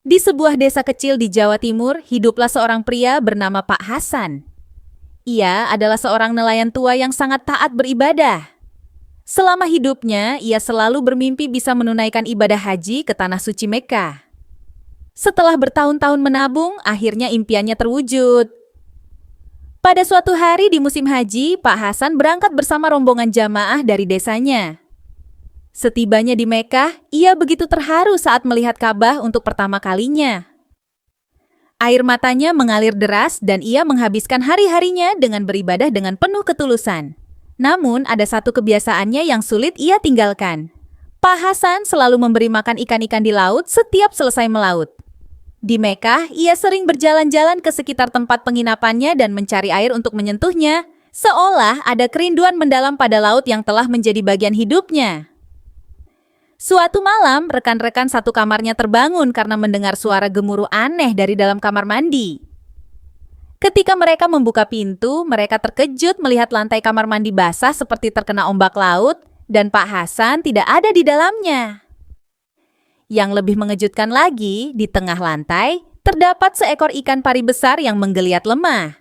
Di sebuah desa kecil di Jawa Timur, hiduplah seorang pria bernama Pak Hasan. Ia adalah seorang nelayan tua yang sangat taat beribadah. Selama hidupnya, ia selalu bermimpi bisa menunaikan ibadah haji ke Tanah Suci Mekah. Setelah bertahun-tahun menabung, akhirnya impiannya terwujud. Pada suatu hari di musim haji, Pak Hasan berangkat bersama rombongan jamaah dari desanya. Setibanya di Mekah, ia begitu terharu saat melihat Ka'bah untuk pertama kalinya. Air matanya mengalir deras dan ia menghabiskan hari-harinya dengan beribadah dengan penuh ketulusan. Namun, ada satu kebiasaannya yang sulit ia tinggalkan. Pak Hasan selalu memberi makan ikan-ikan di laut setiap selesai melaut. Di Mekah, ia sering berjalan-jalan ke sekitar tempat penginapannya dan mencari air untuk menyentuhnya, seolah ada kerinduan mendalam pada laut yang telah menjadi bagian hidupnya. Suatu malam, rekan-rekan satu kamarnya terbangun karena mendengar suara gemuruh aneh dari dalam kamar mandi. Ketika mereka membuka pintu, mereka terkejut melihat lantai kamar mandi basah seperti terkena ombak laut dan Pak Hasan tidak ada di dalamnya. Yang lebih mengejutkan lagi, di tengah lantai terdapat seekor ikan pari besar yang menggeliat lemah.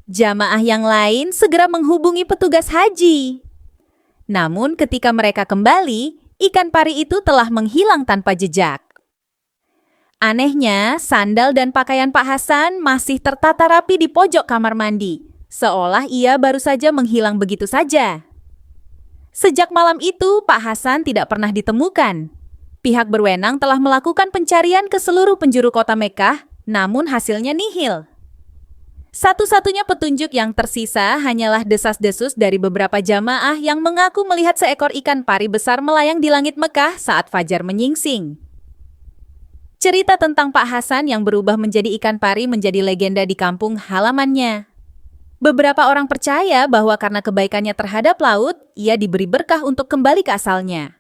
Jamaah yang lain segera menghubungi petugas haji. Namun ketika mereka kembali, ikan pari itu telah menghilang tanpa jejak. Anehnya, sandal dan pakaian Pak Hasan masih tertata rapi di pojok kamar mandi, seolah ia baru saja menghilang begitu saja. Sejak malam itu, Pak Hasan tidak pernah ditemukan. Pihak berwenang telah melakukan pencarian ke seluruh penjuru kota Mekah, namun hasilnya nihil. Satu-satunya petunjuk yang tersisa hanyalah desas-desus dari beberapa jamaah yang mengaku melihat seekor ikan pari besar melayang di langit Mekah saat fajar menyingsing. Cerita tentang Pak Hasan yang berubah menjadi ikan pari menjadi legenda di kampung halamannya. Beberapa orang percaya bahwa karena kebaikannya terhadap laut, ia diberi berkah untuk kembali ke asalnya.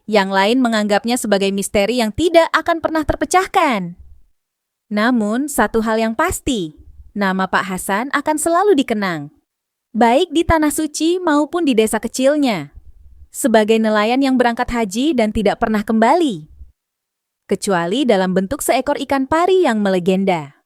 Yang lain menganggapnya sebagai misteri yang tidak akan pernah terpecahkan. Namun, satu hal yang pasti, nama Pak Hasan akan selalu dikenang, baik di Tanah Suci maupun di desa kecilnya, sebagai nelayan yang berangkat haji dan tidak pernah kembali, kecuali dalam bentuk seekor ikan pari yang melegenda.